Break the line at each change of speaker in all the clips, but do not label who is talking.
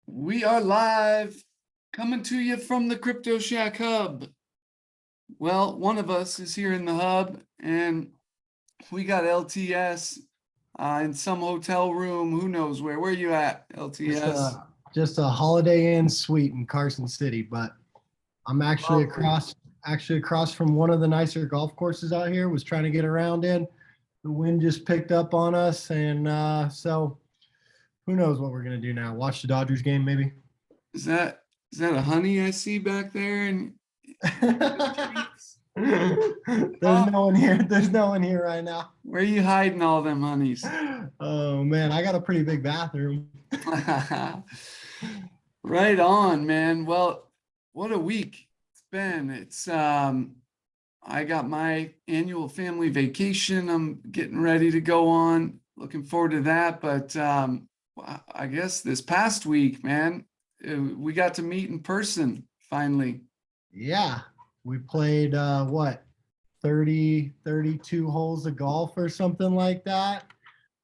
We are live, coming to you from the Cryptoshack Hub. Well, one of us is here in the hub, and we got LTS in some hotel room. Who knows where? Where you at,
Just
LTS?
just a Holiday Inn suite in Carson City, but I'm actually
Lovely.
across from one of the nicer golf courses out here. Was trying to get around in. The wind just picked up on us, and so who knows what we're gonna do now? Watch the Dodgers game, maybe.
Is that a honey I see back there? And
There's no one here. There's no one here right now.
where are you hiding all them honeys?
Oh man, I got a pretty big bathroom.
Right on, man. Well, what a week it's been. I got my annual family vacation I'm getting ready to go on. Looking forward to that. But I guess this past week, man, we got to meet in person finally.
Yeah, we played what 32 holes of golf or something like that.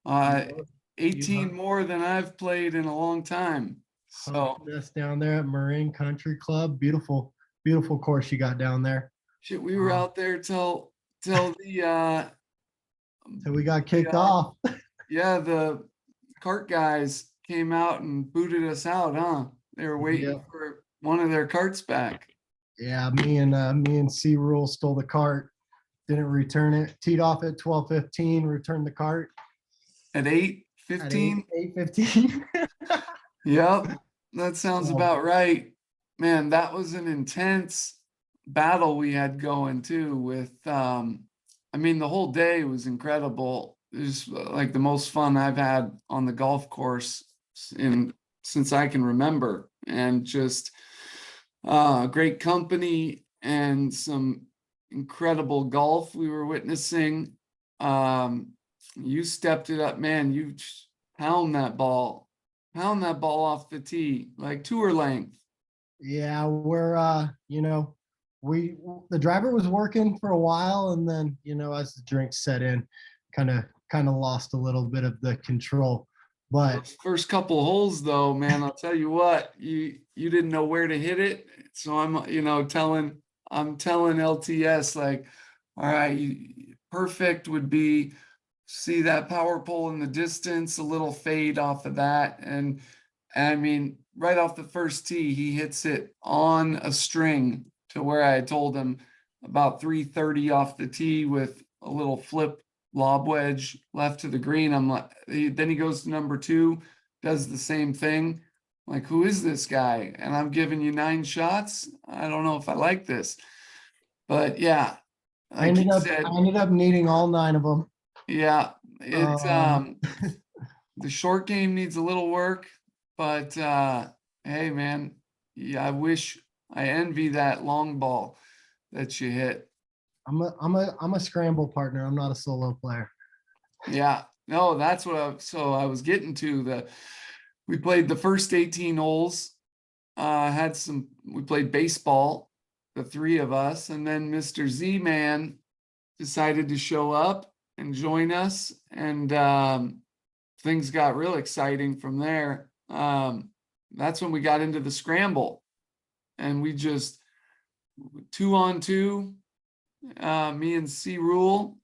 Uh,
You
18 more than I've played in a long time. So
hosted us down there at Marin Country Club. Beautiful, beautiful course you got down there.
shit, we were out there till the
So we got kicked off.
yeah, the cart guys came out and booted us out, huh? They were waiting
Yeah.
for one of their carts back.
Yeah, me and C Rule stole the cart, didn't return it. Teed off at 12:15, returned the cart
At
at
8:15?
8:15.
Yep, that sounds
So,
about right. Man, that was an intense battle we had going too with I mean the whole day was incredible. It was like the most fun I've had on the golf course in since I can remember. And just great company and some incredible golf we were witnessing. You stepped it up, man. You pound that ball off the tee like tour length.
yeah, we're we the driver was working for a while, and then as the drinks set in, kind of lost a little bit of the control. But
Those first couple holes, though, man, I'll tell you what, you didn't know where to hit it. So I'm telling LTS like, all right, perfect would be see that power pole in the distance, a little fade off of that, and I mean, right off the first tee, he hits it on a string to where I told him about 330 off the tee with a little flip lob wedge left to the green. I'm like, then he goes to number two, does the same thing. Like, who is this guy? And I'm giving you 9 shots. I don't know if I like this, but yeah,
I
like
ended
he
up
said,
I ended up needing all 9 of them.
yeah, it's
Um,
the short game needs a little work, but hey man, yeah, I envy that long ball that you hit.
I'm a scramble partner. I'm not a solo player.
Yeah, no, that's what I was getting to. We played the first 18 holes, we played baseball, the 3 of us, and then Mr. Z-Man decided to show up and join us, and things got real exciting from there. That's when we got into the scramble, and we just 2-on-2, me and C Rule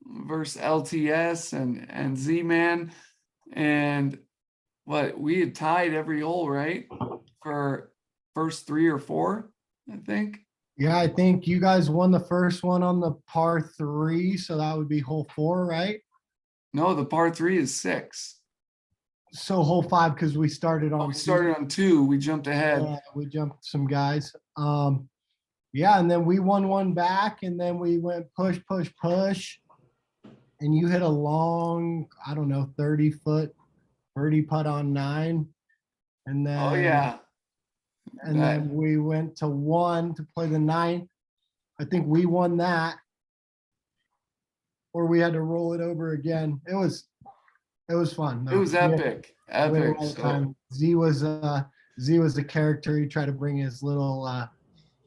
versus LTS and Z-Man, and what we had tied every hole, right? For first 3 or 4, I think.
Yeah, I think you guys won the first one on the par 3, so that would be hole 4, right?
No, the par 3 is 6.
So hole 5 because we started
Oh,
on
we started on 2. We jumped ahead.
Yeah, we jumped some guys. Yeah, and then we won one back, and then we went push, push, push, and you hit a long, I don't know, 30-foot birdie putt on 9, and then
Oh yeah.
and
That,
then we went to 1 to play the 9th. I think we won that, or we had to roll it over again. It was fun.
it was epic.
We had a
Epic.
lot of
So
time. Z was a character. He tried to bring his little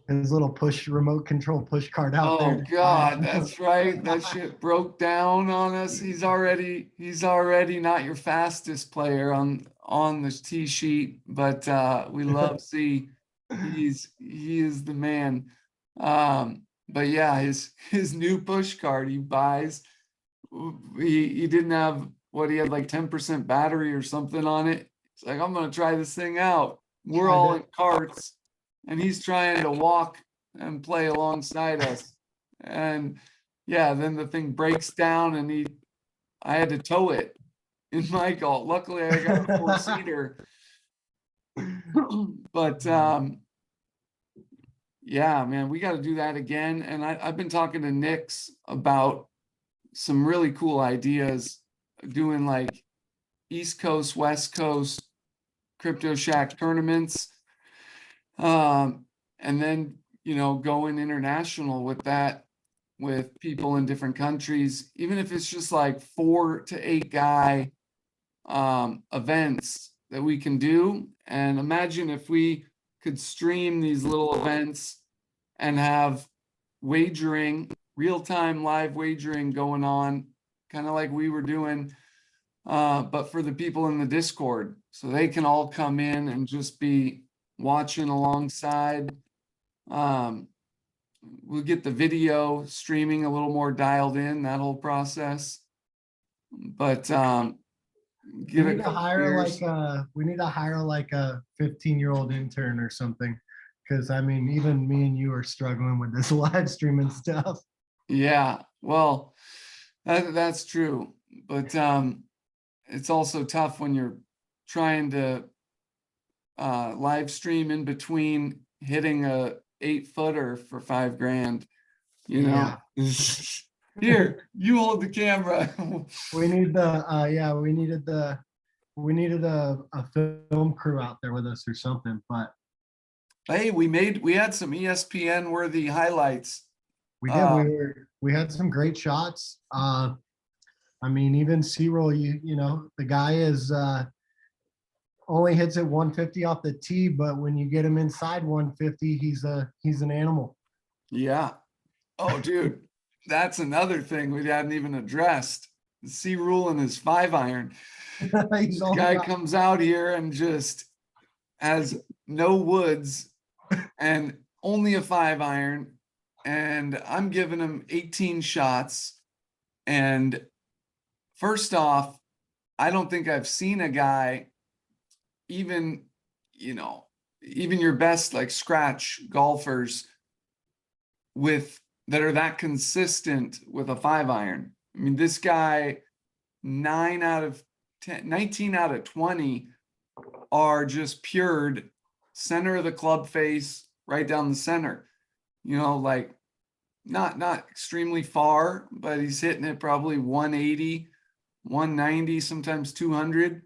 his little push remote control push cart out
Oh
there.
God, that's right. That shit broke down on us. He's already not your fastest player on this tee sheet, but we love see he is the man. But yeah, his new push cart he buys, he didn't have what he had like 10% battery or something on it. It's like, I'm gonna try this thing out. We're all in carts, and he's trying to walk and play alongside us. And yeah, then the thing breaks down and I had to tow it in my call. Luckily I got a four-seater. But yeah, man, we got to do that again. And I've been talking to Nix about some really cool ideas, doing like East Coast, West Coast Cryptoshack tournaments. And then, going international with that, with people in different countries, even if it's just like 4 to 8 guy events that we can do. And imagine if we could stream these little events and have wagering, real-time live wagering going on, kind of like we were doing, but for the people in the Discord, so they can all come in and just be watching alongside. We'll get the video streaming a little more dialed in, that whole process. But
We need to hire like a 15-year-old intern or something. Because I mean, even me and you are struggling with this live streaming stuff.
Yeah, well, that's true. But it's also tough when you're trying to live stream in between hitting a 8-footer for $5,000. Here, you hold the camera.
We need we needed a film crew out there with us or something. But
hey, we had some ESPN worthy highlights.
we did. We had some great shots. I mean, even C-roll, the guy is only hits at 150 off the tee, but when you get him inside 150, he's an animal.
Yeah. Oh, dude, that's another thing we hadn't even addressed. C-rule and his 5-iron. This guy comes out here and just has no woods and only a 5-iron, and I'm giving him 18 shots. And first off, I don't think I've seen a guy, even your best like scratch golfers that are that consistent with a 5-iron. I mean, this guy, 19 out of 20 are just pured center of the club face, right down the center. Like not extremely far, but he's hitting it probably 180, 190, sometimes 200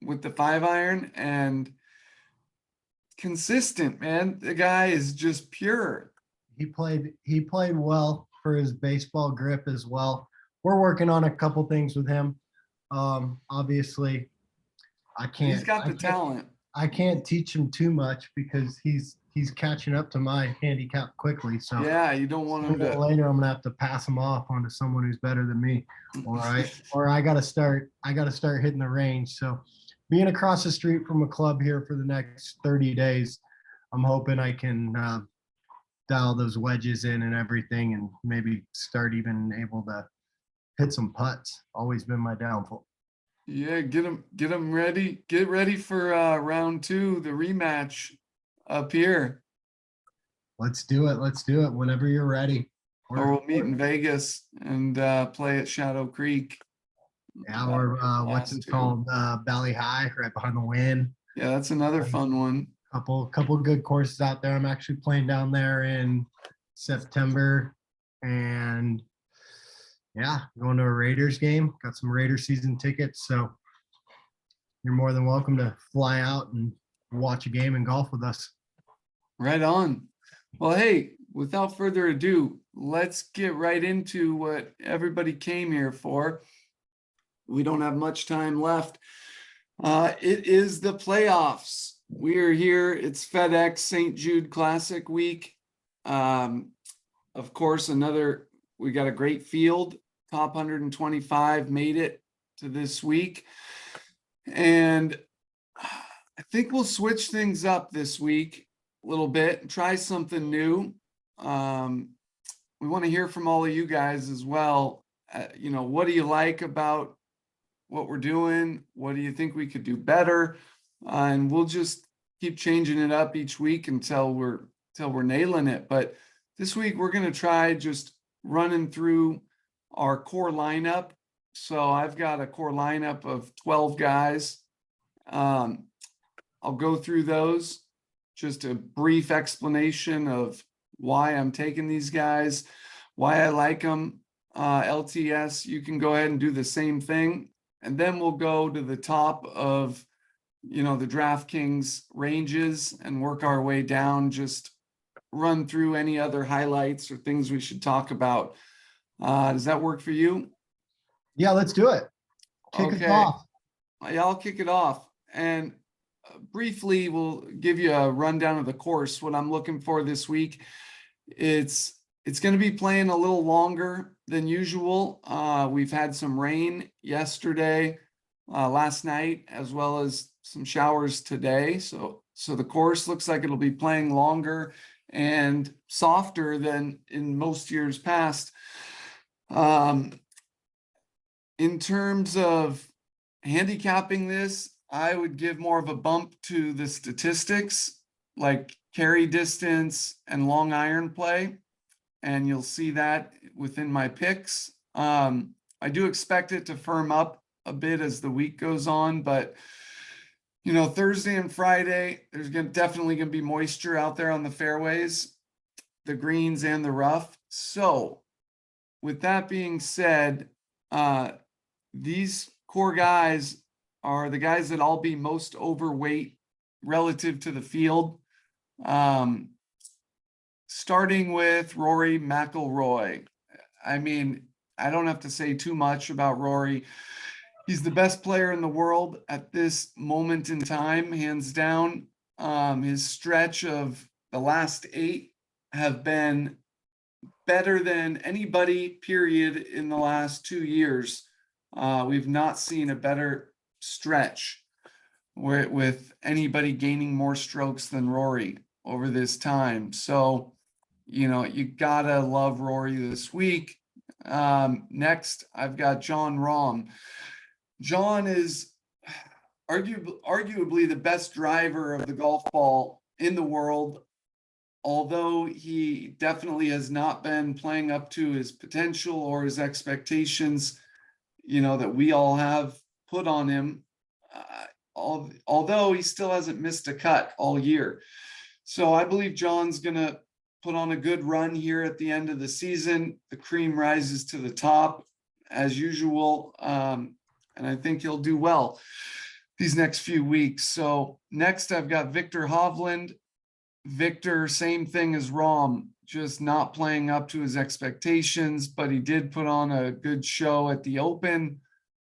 with the 5-iron, and consistent, man. The guy is just pure.
He played well for his baseball grip as well. We're working on a couple things with him. Obviously,
He's got the talent.
I can't teach him too much because he's catching up to my handicap quickly. So
yeah, you don't want him to.
Later, I'm gonna have to pass him off onto someone who's better than me. All right, or I gotta start hitting the range. So being across the street from a club here for the next 30 days, I'm hoping I can dial those wedges in and everything, and maybe start even able to hit some putts. Always been my downfall.
Yeah, get them ready. Get ready for round 2, the rematch up here.
Let's do it. Whenever you're ready.
Or we'll meet in Vegas and play at Shadow Creek.
Yeah, or what's it called? Valley High, right behind the Wind.
Yeah, that's another fun one.
Couple good courses out there. I'm actually playing down there in September, and yeah, going to a Raiders game. Got some Raiders season tickets, so you're more than welcome to fly out and watch a game and golf with us.
Right on. Well, hey, without further ado, let's get right into what everybody came here for. We don't have much time left. It is the playoffs. We are here. It's FedEx St. Jude Classic week. Of course, we got a great field. Top 125 made it to this week. And I think we'll switch things up this week a little bit and try something new. We want to hear from all of you guys as well. What do you like about what we're doing? What do you think we could do better? And we'll just keep changing it up each week until we're nailing it. But this week we're going to try just running through our core lineup. So I've got a core lineup of 12 guys. I'll go through those, just a brief explanation of why I'm taking these guys, why I like them. LTS, you can go ahead and do the same thing. And then we'll go to the top of, the DraftKings ranges and work our way down, just run through any other highlights or things we should talk about. Does that work for you?
Yeah, let's do it. Kick us off.
Yeah, I'll kick it off. And briefly, we'll give you a rundown of the course. What I'm looking for this week, it's going to be playing a little longer than usual. We've had some rain yesterday, last night, as well as some showers today. So the course looks like it'll be playing longer and softer than in most years past. In terms of handicapping this, I would give more of a bump to the statistics, like carry distance and long iron play. And you'll see that within my picks. I do expect it to firm up a bit as the week goes on, but Thursday and Friday, there's definitely going to be moisture out there on the fairways, the greens and the rough. So with that being said, these core guys are the guys that I'll be most overweight relative to the field. Starting with Rory McIlroy. I mean, I don't have to say too much about Rory. He's the best player in the world at this moment in time, hands down. His stretch of the last 8 have been better than anybody, period, in the last 2 years. We've not seen a better stretch with anybody gaining more strokes than Rory over this time. So, you gotta love Rory this week. Next, I've got Jon Rahm. John is arguably the best driver of the golf ball in the world, although he definitely has not been playing up to his potential or his expectations, that we all have put on him, although he still hasn't missed a cut all year. So I believe John's going to put on a good run here at the end of the season. The cream rises to the top as usual. And I think he'll do well these next few weeks. So next I've got Viktor Hovland. Viktor, same thing as Rahm, just not playing up to his expectations, but he did put on a good show at the Open.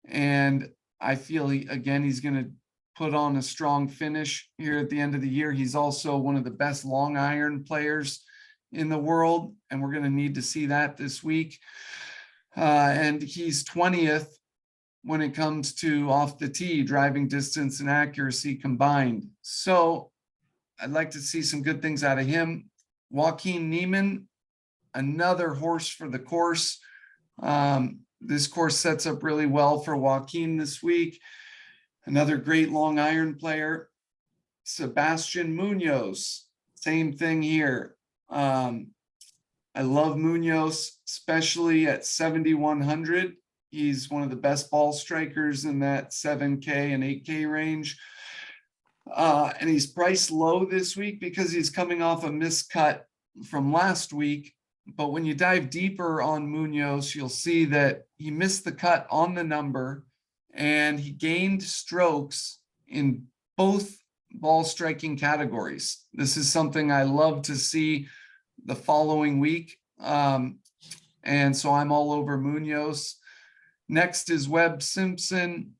And I feel he's going to put on a strong finish here at the end of the year. He's also one of the best long iron players in the world, and we're going to need to see that this week. And he's 20th when it comes to off the tee, driving distance and accuracy combined. So I'd like to see some good things out of him. Joaquin Niemann, another horse for the course. This course sets up really well for Joaquin this week. Another great long iron player. Sebastian Munoz, same thing here. I love Munoz, especially at 7,100. He's one of the best ball strikers in that 7K and 8K range. And he's priced low this week because he's coming off a miscut from last week. But when you dive deeper on Munoz, you'll see that he missed the cut on the number and he gained strokes in both ball striking categories. This is something I love to see the following week. And so I'm all over Munoz. Next is Webb Simpson.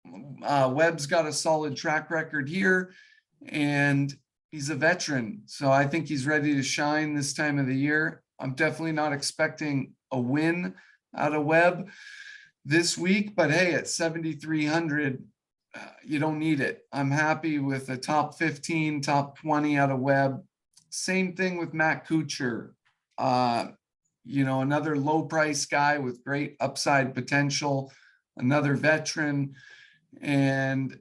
Webb's got a solid track record here. and he's a veteran. So I think he's ready to shine this time of the year. I'm definitely not expecting a win out of Webb this week, but hey, at 7,300, you don't need it. I'm happy with a top 15, top 20 out of Webb. Same thing with Matt Kuchar. Another low price guy with great upside potential, another veteran, and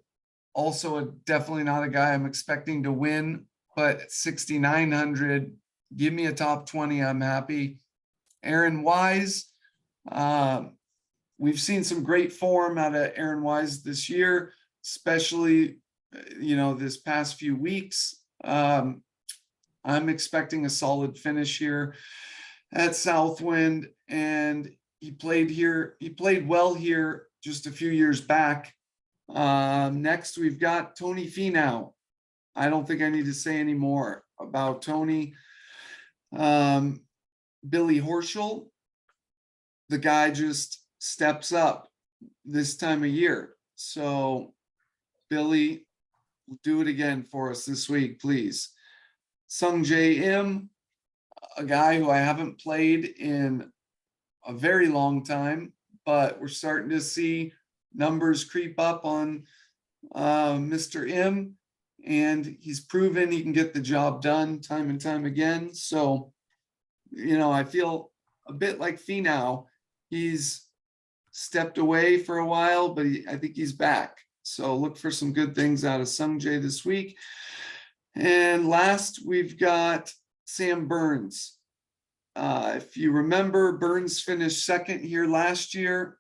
also definitely not a guy I'm expecting to win, but at 6,900, give me a top 20. I'm happy. Aaron Wise, we've seen some great form out of Aaron Wise this year, especially, this past few weeks. I'm expecting a solid finish here at Southwind, and he played well here just a few years back. Next, we've got Tony Finau. I don't think I need to say any more about Tony. Billy Herschel, the guy just steps up this time of year. So, Billy, do it again for us this week, please. Sung J M, a guy who I haven't played in a very long time, but we're starting to see numbers creep up on Mr. M, and he's proven he can get the job done time and time again. So, I feel a bit like Finau. He's stepped away for a while, but I think he's back. So look for some good things out of Sung Jae this week. And last, we've got Sam Burns. If you remember, Burns finished second here last year.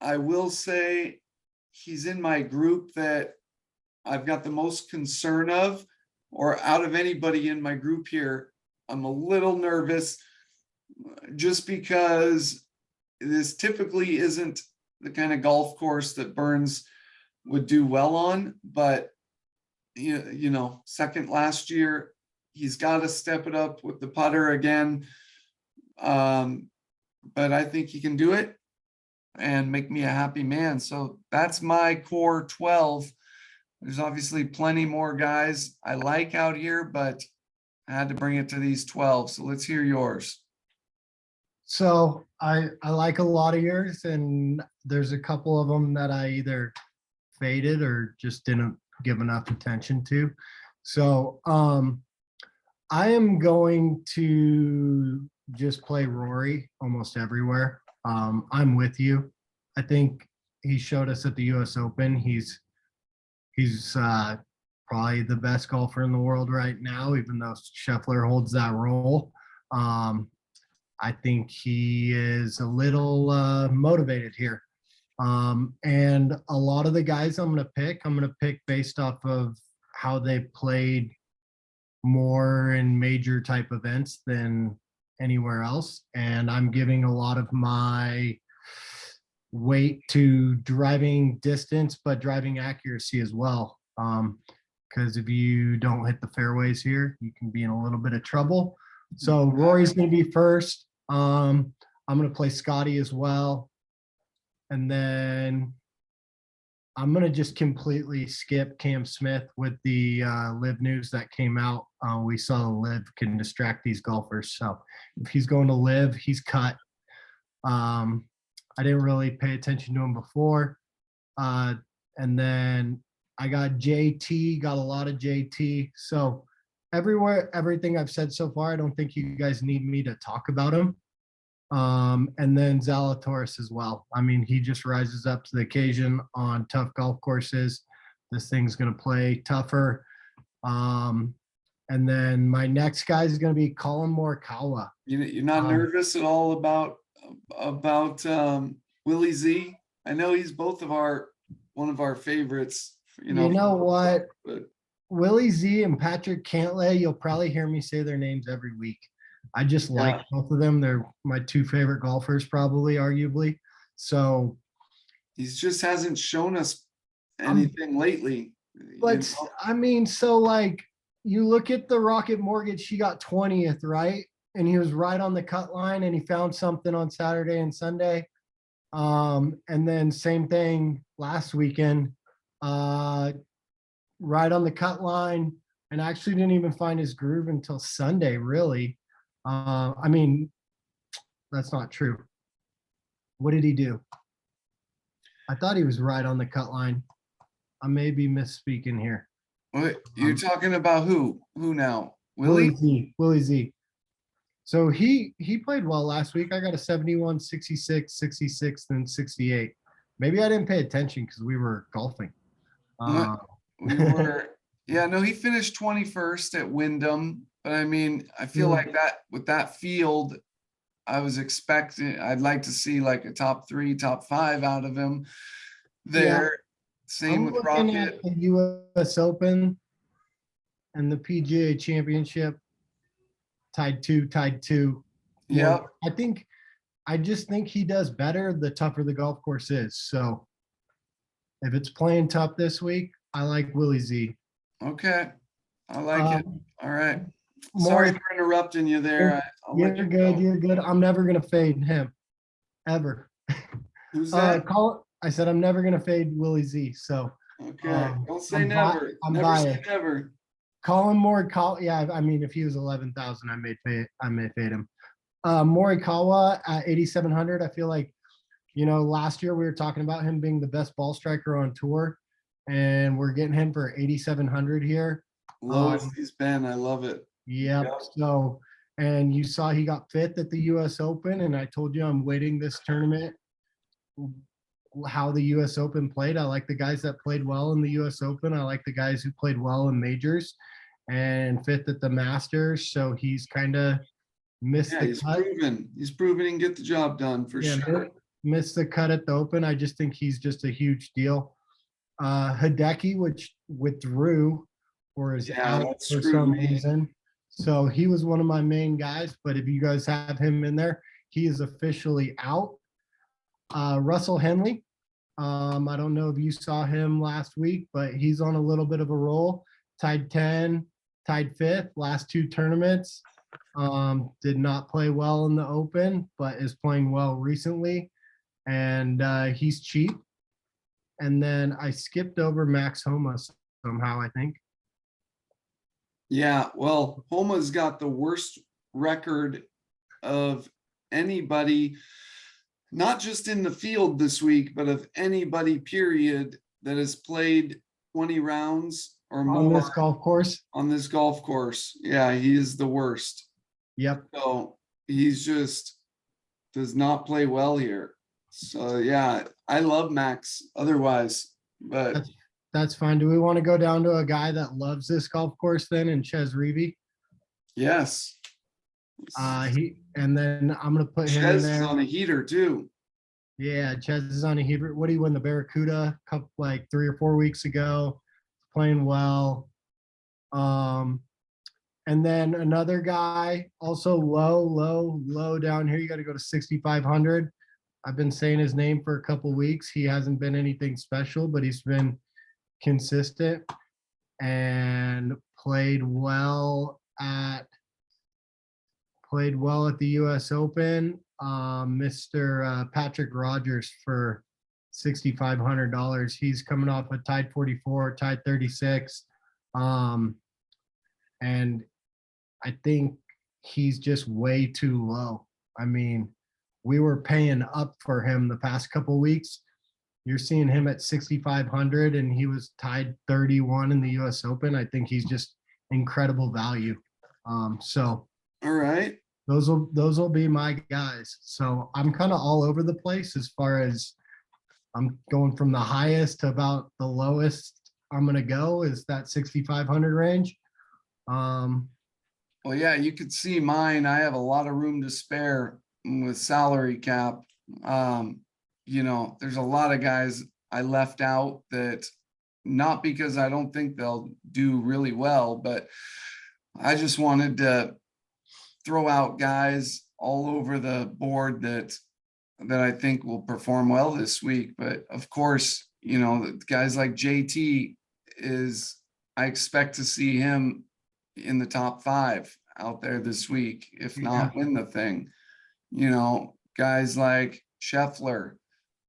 I will say he's in my group that I've got the most concern of, or out of anybody in my group here. I'm a little nervous just because this typically isn't the kind of golf course that Burns would do well on, but second last year, he's got to step it up with the putter again. But I think he can do it and make me a happy man. So that's my core 12. There's obviously plenty more guys I like out here, but I had to bring it to these 12. So let's hear yours.
So I like a lot of yours, and there's a couple of them that I either faded or just didn't give enough attention to. So I am going to just play Rory almost everywhere. I'm with you. I think he showed us at the US Open. He's probably the best golfer in the world right now, even though Scheffler holds that role. I think he is a little motivated here. And a lot of the guys I'm going to pick based off of how they played more in major type events than anywhere else. And I'm giving a lot of my weight to driving distance, but driving accuracy as well. Because if you don't hit the fairways here, you can be in a little bit of trouble. So Rory's going to be first. I'm going to play Scotty as well. And then I'm going to just completely skip Cam Smith with the live news that came out. We saw the live can distract these golfers. So if he's going to live, he's cut. I didn't really pay attention to him before. And then I got JT, got a lot of JT. So everything I've said so far, I don't think you guys need me to talk about him. And then Zalatoris as well. I mean, he just rises up to the occasion on tough golf courses. This thing's going to play tougher. And then my next guy is going to be Colin Morikawa.
You're not nervous at all about Willie Z? I know he's one of our favorites.
You know what? But Willie Z and Patrick Cantlay, you'll probably hear me say their names every week. I just like both of them. They're my two favorite golfers, probably, arguably. So
he just hasn't shown us anything lately.
But I mean, so like you look at the Rocket Mortgage, she got 20th, right? And he was right on the cut line, and he found something on Saturday and Sunday. And then same thing last weekend. right on the cut line, and actually didn't even find his groove until Sunday, really. I mean, that's not true. What did he do? I thought he was right on the cut line. I may be misspeaking here.
What, you're talking about who? Who now?
Willie
Willie?
Z. Willie Z. So he played well last week. I got a 71, 66, 66, then 68. Maybe I didn't pay attention because we were golfing.
What? We were, yeah, no, he finished 21st at Wyndham. But I mean, I feel
Yeah.
like that with that field, I was expecting, I'd like to see like a top 3, top 5 out of him there. Same
I'm
with
looking
Rocket.
at the US Open and the PGA Championship. Tied two.
Yep.
I just think he does better the tougher the golf course is. So if it's playing tough this week, I like Willie Z.
Okay. I like it. All right.
More,
Sorry for interrupting you there. I'll let
you're
you
good.
go.
You're good. I'm never gonna fade him ever.
Who's that?
I said I'm never gonna fade Willie Z. So
Okay. Don't say
I'm
never.
I'm
Never say
biased.
never.
Colin Moore, yeah, I mean, if he was 11,000, I may fade him. Morikawa at 8,700. I feel like, last year we were talking about him being the best ball striker on tour, and we're getting him for 8,700 here.
Lowest he's been. I love it.
Yep.
Yep.
So, and you saw he got fifth at the U.S. Open, and I told you I'm waiting this tournament how the U.S. Open played. I like the guys that played well in the U.S. Open. I like the guys who played well in majors, and fifth at the Masters. So he's kind of missed
Yeah,
the
he's
cut.
proven. He's proven he can get the job done for sure.
Missed the cut at the Open. I just think he's just a huge deal. Hideki, which withdrew or is out
that
for
screwed
some
me.
reason. So he was one of my main guys, but if you guys have him in there, he is officially out. Russell Henley. I don't know if you saw him last week, but he's on a little bit of a roll. Tied 10, tied fifth, last 2 tournaments. Did not play well in the Open, but is playing well recently. And he's cheap. And then I skipped over Max Homa somehow, I think.
Yeah, well, Homa's got the worst record of anybody, not just in the field this week, but of anybody, period, that has played 20 rounds or more
On this golf course.
on this golf course. Yeah, he is the worst.
Yep.
So he's just does not play well here. So yeah, I love Max otherwise, but
That's fine. Do we want to go down to a guy that loves this golf course then, and Ches Reavie?
yes.
And then I'm gonna put him in
Chez is
there.
on a heater too.
Yeah, Ches is on a heater. What do you win the Barracuda Cup like 3 or 4 weeks ago? Playing well. And then another guy, also low down here. You got to go to 6,500. I've been saying his name for a couple weeks. He hasn't been anything special, but he's been consistent and played well at the US Open. Mr. Patrick Rogers for $6,500. He's coming off a tied 44, tied 36. And I think he's just way too low. I mean, we were paying up for him the past couple weeks. You're seeing him at 6,500, and he was tied 31 in the U.S. Open. I think he's just incredible value. So
All right.
those will be my guys. So I'm kind of all over the place as far as I'm going from the highest to about the lowest. I'm gonna go is that 6,500 range.
Well, yeah, you could see mine. I have a lot of room to spare with salary cap. There's a lot of guys I left out that not because I don't think they'll do really well, but I just wanted to throw out guys all over the board that I think will perform well this week. But of course, guys like JT I expect to see him in the top 5 out there this week, if not win the thing. Guys like Scheffler,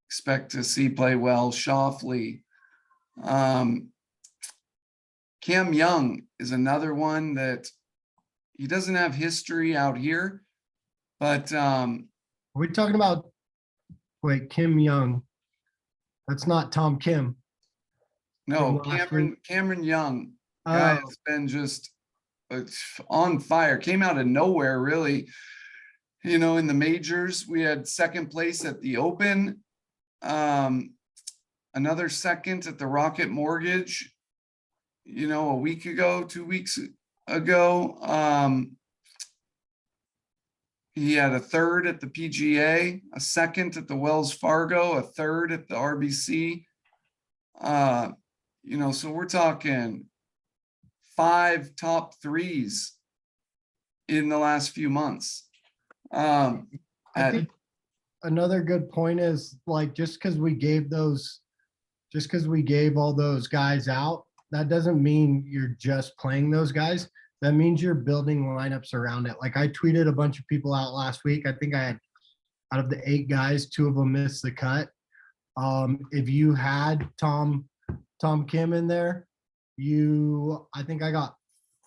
expect to see play well. Schauffele, Cam Young is another one that he doesn't have history out here, but
Are we talking about, wait, Kim Young? That's not Tom Kim.
no,
From last week.
Cameron Young, guy
Oh,
has been just on fire. Came out of nowhere, really. You know, in the majors, we had second place at the Open, another second at the Rocket Mortgage, you know, a week ago, 2 weeks ago. He had a third at the PGA, a second at the Wells Fargo, a third at the RBC. You know, so we're talking 5 top threes in the last few months.
I think another good point is like, just because we gave all those guys out, that doesn't mean you're just playing those guys. That means you're building lineups around it. Like I tweeted a bunch of people out last week. I think I had, out of the 8 guys, 2 of them missed the cut. If you had Tom Kim in there, I think I got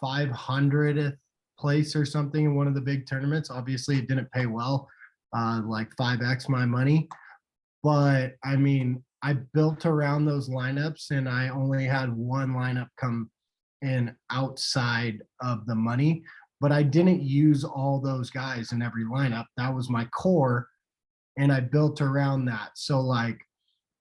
500th place or something in one of the big tournaments. Obviously it didn't pay well, like 5x my money, but I mean, I built around those lineups and I only had one lineup come in outside of the money, but I didn't use all those guys in every lineup. That was my core and I built around that. So like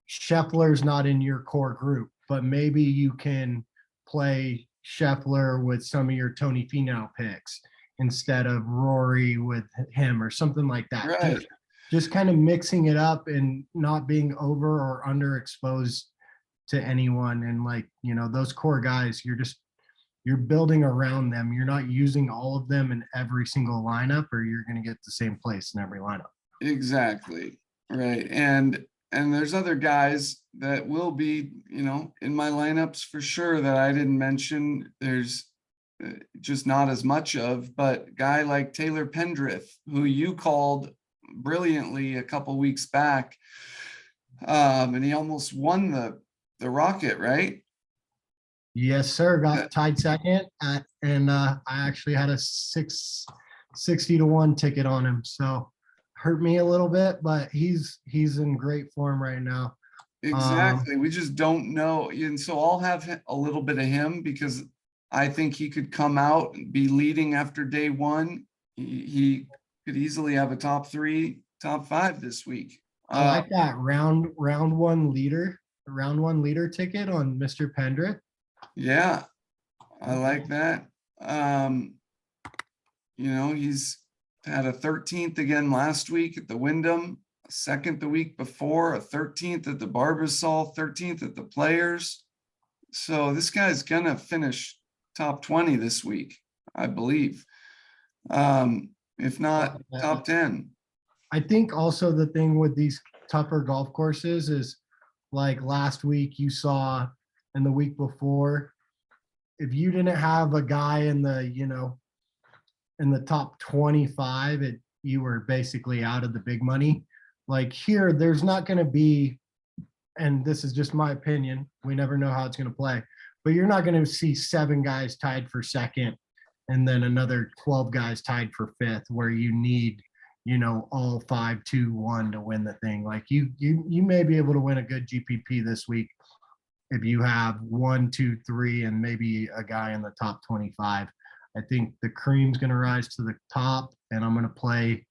Scheffler's not in your core group, but maybe you can play Scheffler with some of your Tony Finau picks instead of Rory with him or something like that.
right.
Just kind of mixing it up and not being over or underexposed to anyone. And like, you know, those core guys, you're building around them. You're not using all of them in every single lineup, or you're going to get the same place in every lineup.
Exactly. Right. And there's other guys that will be, you know, in my lineups for sure that I didn't mention. There's just not as much of, but a guy like Taylor Pendrith, who you called brilliantly a couple weeks back, and he almost won the Rocket, right?
Yes, sir. Got tied second and I actually had a 60-1 ticket on him. So hurt me a little bit, but he's in great form right now.
Exactly. We just don't know. And so I'll have a little bit of him because I think he could come out and be leading after day one. He could easily have a top 3, top 5 this week.
I like that round one leader ticket on Mr. Pendrith.
Yeah, I like that. You know, he's had a 13th again last week at the Wyndham, a 2nd the week before, a 13th at the Barbasol, 13th at the Players. So this guy's gonna finish top 20 this week, I believe. If not top 10.
I think also the thing with these tougher golf courses is like last week you saw and the week before, if you didn't have a guy in the, you know, in the top 25, you were basically out of the big money. Like here, there's not going to be, and this is just my opinion, we never know how it's going to play, but you're not going to see 7 guys tied for second and then another 12 guys tied for 5th where you need, you know, all 5, 2, 1 to win the thing. Like you may be able to win a good GPP this week if you have 1, 2, 3, and maybe a guy in the top 25. I think the cream's going to rise to the top, and I'm going to play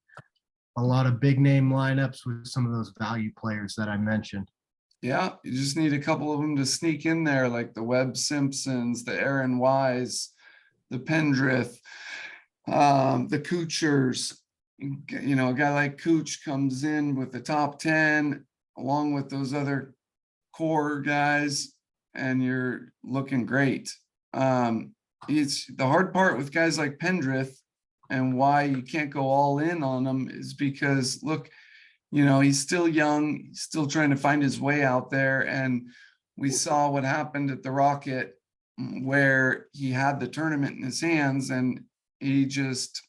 a lot of big name lineups with some of those value players that I mentioned.
Yeah, you just need a couple of them to sneak in there, like the Webb Simpsons, the Aaron Wise, the Pendrith, the Kuchers. You know, a guy like Kuch comes in with the top 10 along with those other core guys, and you're looking great. It's the hard part with guys like Pendrith and why you can't go all in on him is because, look, you know, he's still young, he's still trying to find his way out there. And we saw what happened at the Rocket where he had the tournament in his hands and he just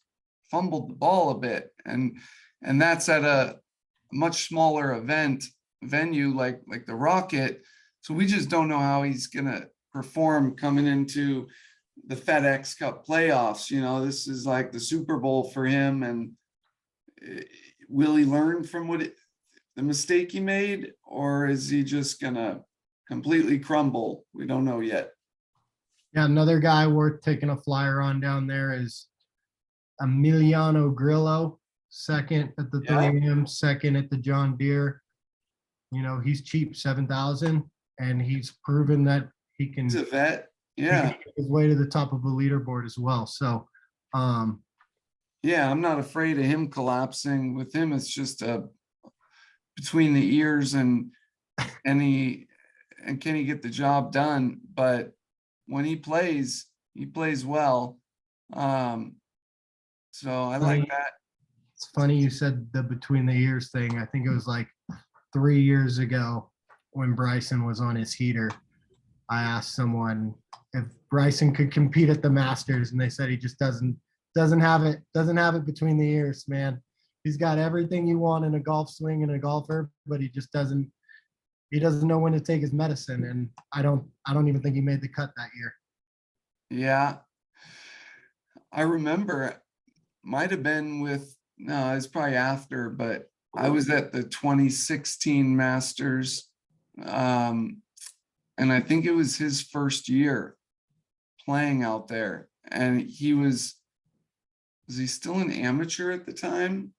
fumbled the ball a bit. And that's at a much smaller venue like the Rocket. So we just don't know how he's gonna perform coming into the FedEx Cup playoffs. You know, this is like the Super Bowl for him, and will he learn from the mistake he made, or is he just gonna completely crumble? We don't know yet.
Yeah, another guy worth taking a flyer on down there is Emiliano Grillo, second at the 3M, second at the John Deere. You know, he's cheap, 7,000, and he's proven that he can.
He's a vet.
He
Yeah.
can get his way to the top of a leaderboard as well. So,
yeah, I'm not afraid of him collapsing. With him, it's just between the ears and can he get the job done? But when he plays well. So I like that.
It's funny you said the between the ears thing. I think it was like 3 years ago when Bryson was on his heater. I asked someone if Bryson could compete at the Masters, and they said he just doesn't have it between the ears, man. He's got everything you want in a golf swing and a golfer, but he doesn't know when to take his medicine. And I don't even think he made the cut that year.
Yeah. I remember, might have been no, it's probably after, but I was at the 2016 Masters. And I think it was his first year playing out there. And was he still an amateur at the time?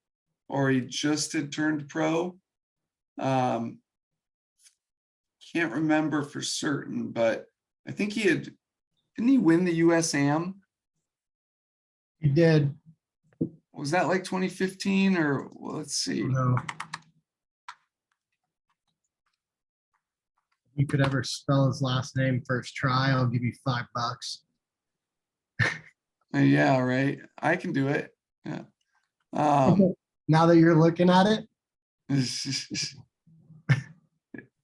Or he just had turned pro? Can't remember for certain, but I think didn't he win the USAM?
He did.
Was that like 2015 or let's see.
No. You could ever spell his last name first try, I'll give you $5.
Yeah, right. I can do it. Yeah.
Now that you're looking at it,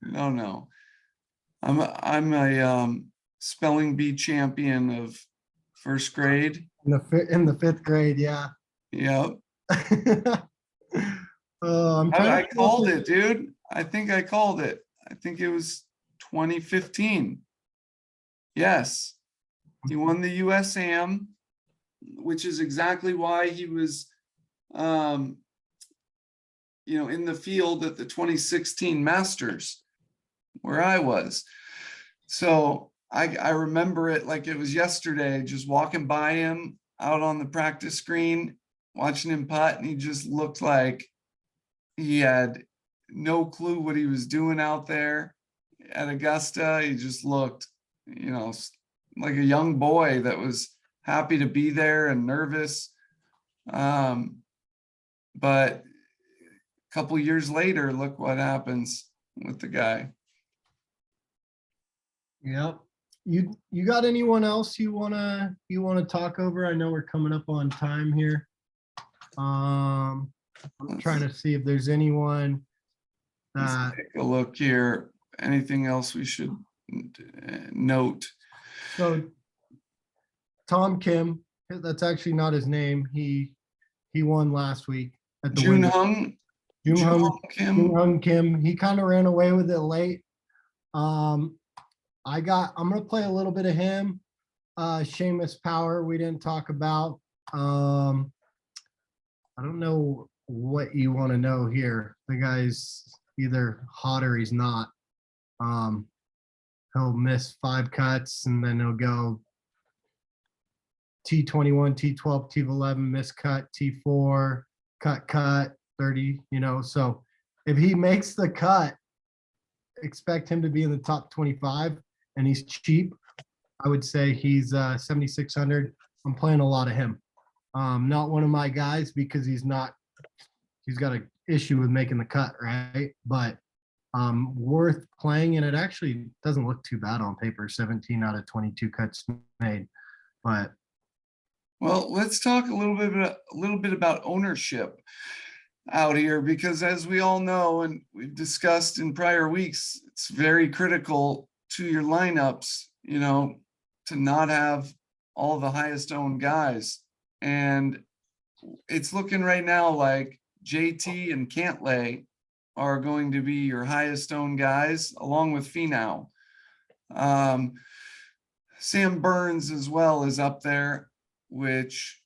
no. I'm a spelling bee champion of first grade.
in the fifth grade, yeah.
Yep.
I
called it, dude. I think I called it. I think it was 2015. Yes. He won the USAM, which is exactly why he was in the field at the 2016 Masters where I was. So I remember it like it was yesterday, just walking by him out on the practice screen, watching him putt, and he just looked like he had no clue what he was doing out there at Augusta. He just looked, like a young boy that was happy to be there and nervous. But a couple years later, look what happens with the guy.
Yep. You got anyone else you wanna talk over? I know we're coming up on time here. I'm trying to see if there's anyone.
Let's take a look here. Anything else we should note?
So Tom Kim, that's actually not his name. He won last week at the
Jun
Hung Kim. He kind of ran away with it late. I'm gonna play a little bit of him. Seamus Power, we didn't talk about. I don't know what you want to know here. The guy's either hot or he's not. He'll miss 5 cuts and then he'll go T21, T12, T11, miss cut, T4, cut, 30, so if he makes the cut, expect him to be in the top 25, and he's cheap. I would say he's 7,600. I'm playing a lot of him. Not one of my guys because he's got an issue with making the cut, right? But worth playing, and it actually doesn't look too bad on paper. 17 out of 22 cuts made. But
well, let's talk a little bit about ownership out here, because as we all know and we've discussed in prior weeks, it's very critical to your lineups, to not have all the highest owned guys. And it's looking right now like JT and Cantlay are going to be your highest owned guys, along with Finau. Sam Burns as well is up there, which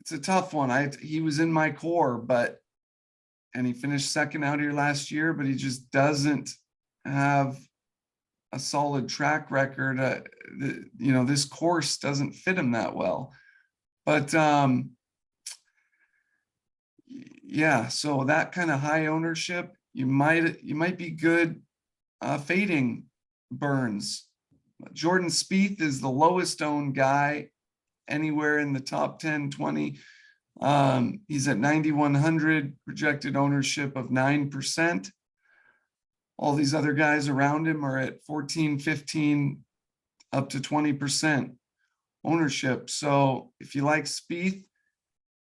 it's a tough one. He was in my core, and he finished second out here last year, but he just doesn't have a solid track record. This course doesn't fit him that well. But yeah, so that kind of high ownership, you might be good fading Burns. Jordan Spieth is the lowest owned guy anywhere in the top 10, 20. He's at 9,100, projected ownership of 9%. All these other guys around him are at 14, 15, up to 20% ownership. So if you like Spieth,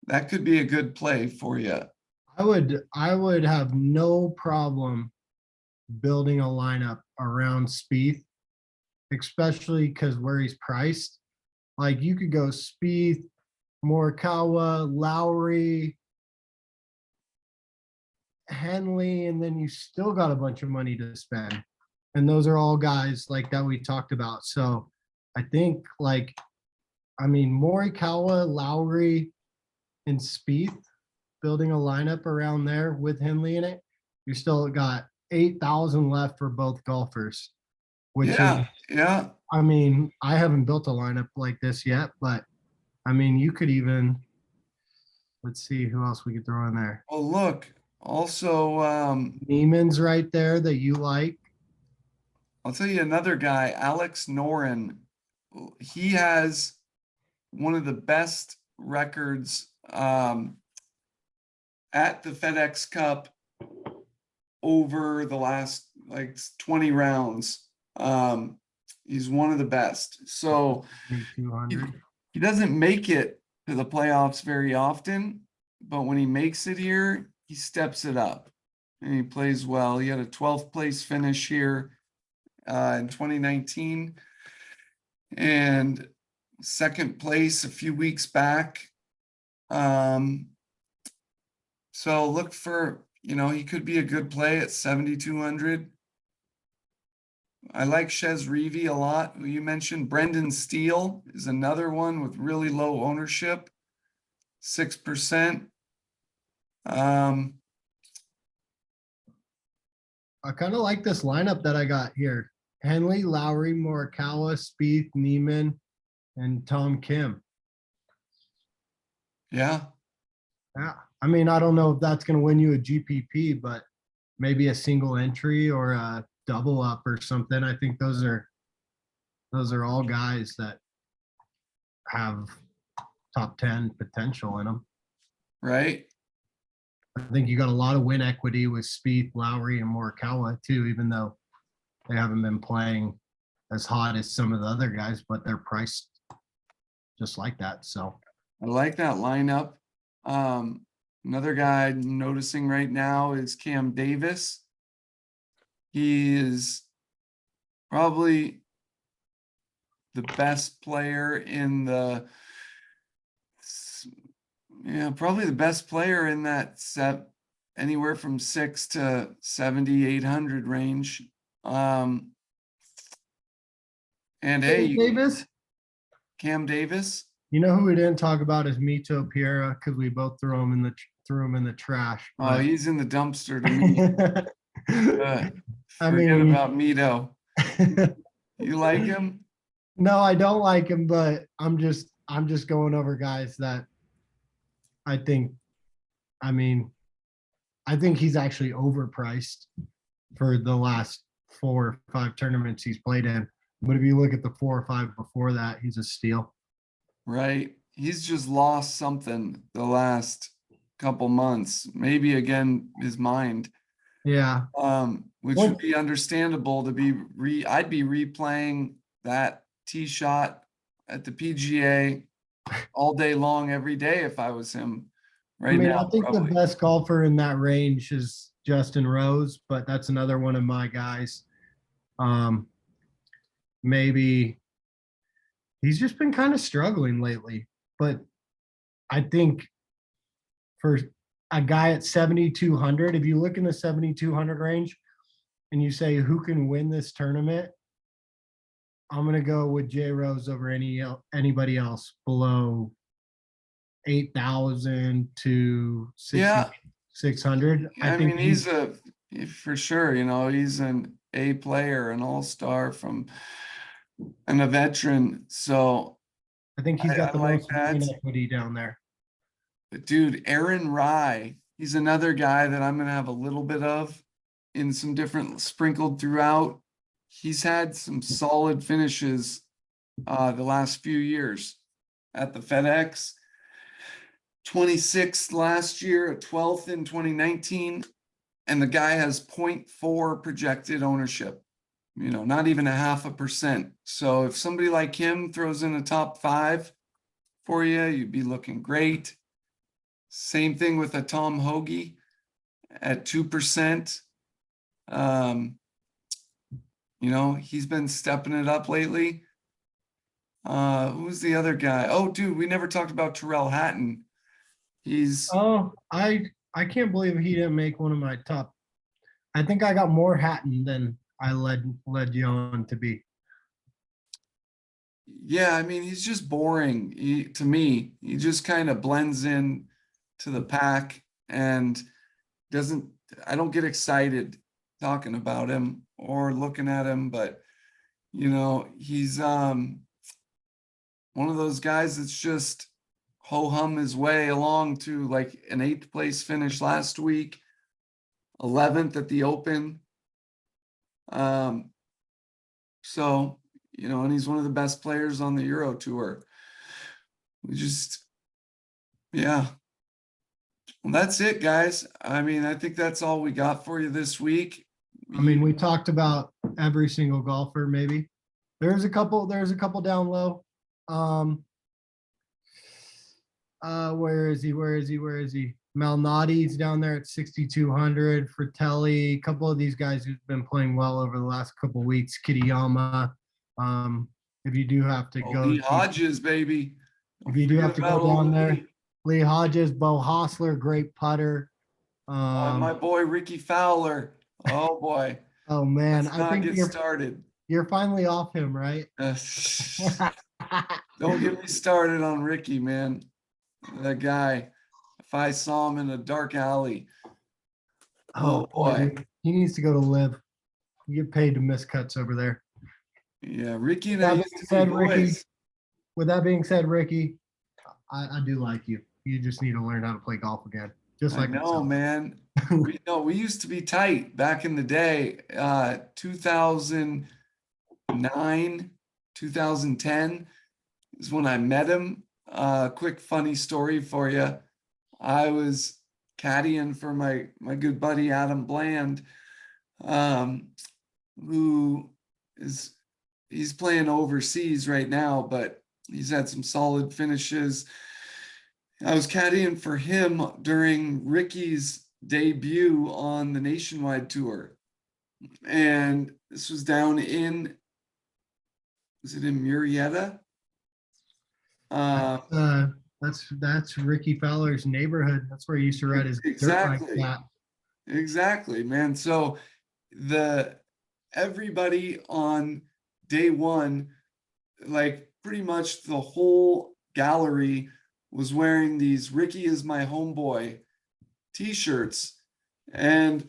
that could be a good play for you.
I would have no problem building a lineup around Spieth, especially because where he's priced. Like you could go Spieth, Morikawa, Lowry, Henley, and then you still got a bunch of money to spend. And those are all guys like that we talked about. So I think Morikawa, Lowry, and Spieth, building a lineup around there with Henley in it, you still got 8,000 left for both golfers, which is, I haven't built a lineup like this yet, but you could even, let's see who else we could throw in there.
Well, look, also,
Neiman's right there that you like.
I'll tell you another guy, Alex Noren. He has one of the best records at the FedEx Cup over the last 20 rounds. He's one of the best. So he doesn't make it to the playoffs very often, but when he makes it here, he steps it up and he plays well. He had a 12th place finish here in 2019 and second place a few weeks back. So look for, he could be a good play at 7,200. I like Chez Reavie a lot. Who you mentioned, Brendan Steele is another one with really low ownership, 6%.
I kind of like this lineup that I got here. Henley, Lowry, Morikawa, Spieth, Neiman, and Tom Kim.
Yeah.
Yeah. I don't know if that's going to win you a GPP, but maybe a single entry or a double up or something. I think those are all guys that have top 10 potential in them.
Right.
I think you got a lot of win equity with Spieth, Lowry, and Morikawa too, even though they haven't been playing as hot as some of the other guys, but they're priced just like that. So
I like that lineup. Another guy I'm noticing right now is Cam Davis. He is probably the best player in probably the best player in that set, anywhere from 6 to 7,800 range. And hey, Cam Davis.
You know who we didn't talk about is Mito Pereira because we both threw him in the trash.
Oh, he's in the dumpster to me. Forget about Mito. You like him?
No, I don't like him, but I'm just going over guys that I think he's actually overpriced for the last 4 or 5 tournaments he's played in. But if you look at the 4 or 5 before that, he's a steal.
Right. He's just lost something the last couple months. Maybe again his mind.
Yeah.
Which would be understandable to be I'd be replaying that tee shot at the PGA all day long every day if I was him right now.
I think the best golfer in that range is Justin Rose, but that's another one of my guys. Maybe he's just been kind of struggling lately, but I think for a guy at 7,200, if you look in the 7,200 range and you say who can win this tournament, I'm gonna go with J Rose over anybody else below 8,000 to
Yeah,
6,600. I
I
think
mean, for sure, he's an A player, an all-star and a veteran. So
he's got
I
the
like
most
that.
main equity down there.
But dude, Aaron Rye, he's another guy that I'm gonna have a little bit of in some different sprinkled throughout. He's had some solid finishes the last few years at the FedEx. 26th last year, a 12th in 2019, and the guy has 0.4 projected ownership. Not even a 0.5%. So if somebody like him throws in a top 5 for you, you'd be looking great. Same thing with a Tom Hoagie at 2%. He's been stepping it up lately. Who's the other guy? Oh, dude, we never talked about Terrell Hatton. He's
Oh, I can't believe he didn't make one of my top. I think I got more Hatton than I led you on to be.
Yeah, I mean, he's just boring. To me, he just kind of blends in to the pack and doesn't, I don't get excited talking about him or looking at him, but he's one of those guys that's just ho hum his way along to like an 8th place finish last week, 11th at the Open. So, and he's one of the best players on the Euro Tour. Yeah. Well, that's it, guys. I mean, I think that's all we got for you this week.
I mean, we talked about every single golfer, maybe. There's a couple down low. Where is he? Malnati's down there at 6,200. Fratelli, a couple of these guys who've been playing well over the last couple of weeks. Kitayama. If you do have to go,
Lee Hodges, baby.
if you do have to go down there, Lee Hodges, Bo Hostler, great putter.
My boy Rickie Fowler. Oh boy.
Oh man,
Let's
I
not
think
get started.
you're finally off him, right?
Don't get me started on Rickie, man. That guy. If I saw him in a dark alley. Oh boy.
He needs to go to live. You get paid to miss cuts over there.
Yeah, Rickie and I used to be boys.
With that being said, Rickie, I do like you. You just need to learn how to play golf again. Just like
I know, man. We used to be tight back in the day. 2009, 2010 is when I met him. Quick funny story for you. I was caddying for my good buddy Adam Bland, who he's playing overseas right now, but he's had some solid finishes. I was caddying for him during Rickie's debut on the Nationwide Tour. And this was down was it in Murrieta?
That's Rickie Fowler's neighborhood. That's where he used to ride his dirt bike.
Exactly, man. So everybody on day one, like pretty much the whole gallery was wearing these Rickie is my homeboy t-shirts. And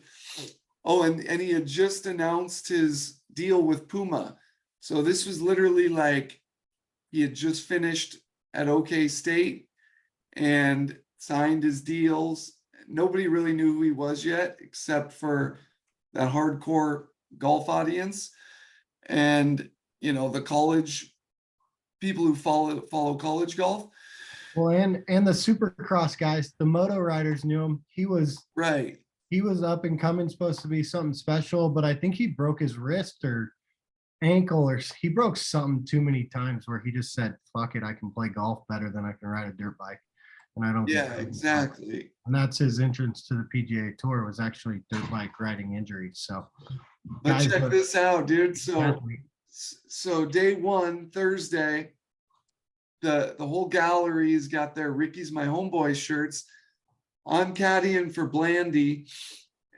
and he had just announced his deal with Puma. So this was literally like he had just finished at OK State and signed his deals. Nobody really knew who he was yet, except for that hardcore golf audience and the college people who follow college golf.
Well, and the Supercross guys, the moto riders knew him. He was
right.
He was up and coming, supposed to be something special, but I think he broke his wrist or ankle, or he broke something too many times where he just said, "Fuck it, I can play golf better than I can ride a dirt bike." And I don't.
Yeah, exactly.
And that's his entrance to the PGA Tour was actually dirt bike riding injuries. So,
but check this out, dude. So day one, Thursday, the whole gallery's got their Rickie's My Homeboy shirts. I'm caddying for Blandy,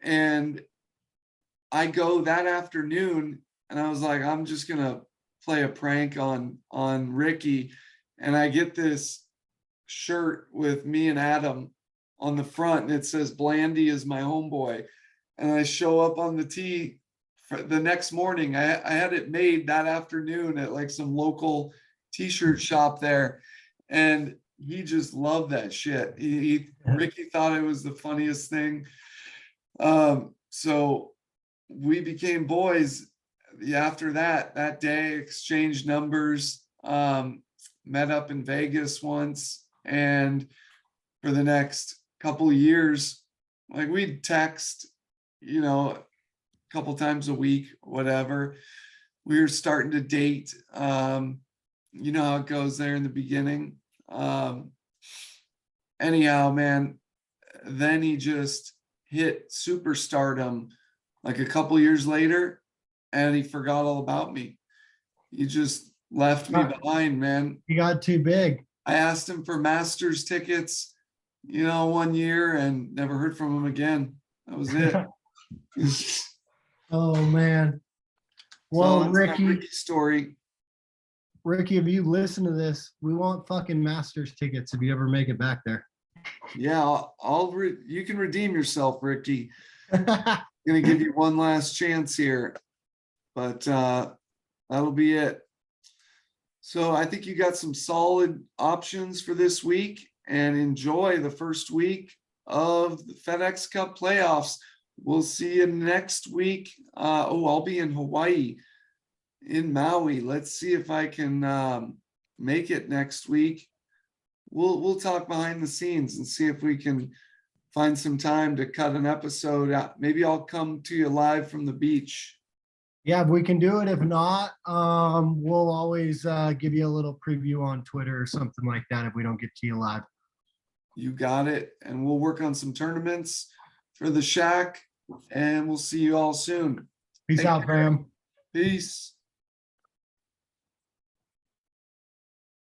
and I go that afternoon, and I was like, I'm just gonna play a prank on Rickie, and I get this shirt with me and Adam on the front, and it says Blandy is my homeboy. And I show up on the tee for the next morning. I had it made that afternoon at like some local t-shirt shop there, and he just loved that shit. Rickie thought it was the funniest thing. So we became boys after that day, exchanged numbers, met up in Vegas once, and for the next couple of years, like we'd text, a couple times a week, whatever. We were starting to date. You know how it goes there in the beginning. Anyhow, man, then he just hit superstardom like a couple years later, and he forgot all about me. He just left me behind, man.
He got too big.
I asked him for Masters tickets, 1 year, and never heard from him again. That was it.
Oh man. Well,
So that's my
Rickie
story.
Rickie, if you listen to this, we want fucking Masters tickets if you ever make it back there.
Yeah, you can redeem yourself, Rickie. Gonna give you one last chance here, but that'll be it. So I think you got some solid options for this week, and enjoy the first week of the FedEx Cup playoffs. We'll see you next week. I'll be in Hawaii, in Maui. Let's see if I can make it next week. We'll talk behind the scenes and see if we can find some time to cut an episode out. Maybe I'll come to you live from the beach.
Yeah, if we can do it. If not, we'll always give you a little preview on Twitter or something like that if we don't get to you live.
You got it. And we'll work on some tournaments for the Shack, and we'll see you all soon.
Peace out, fam.
Peace.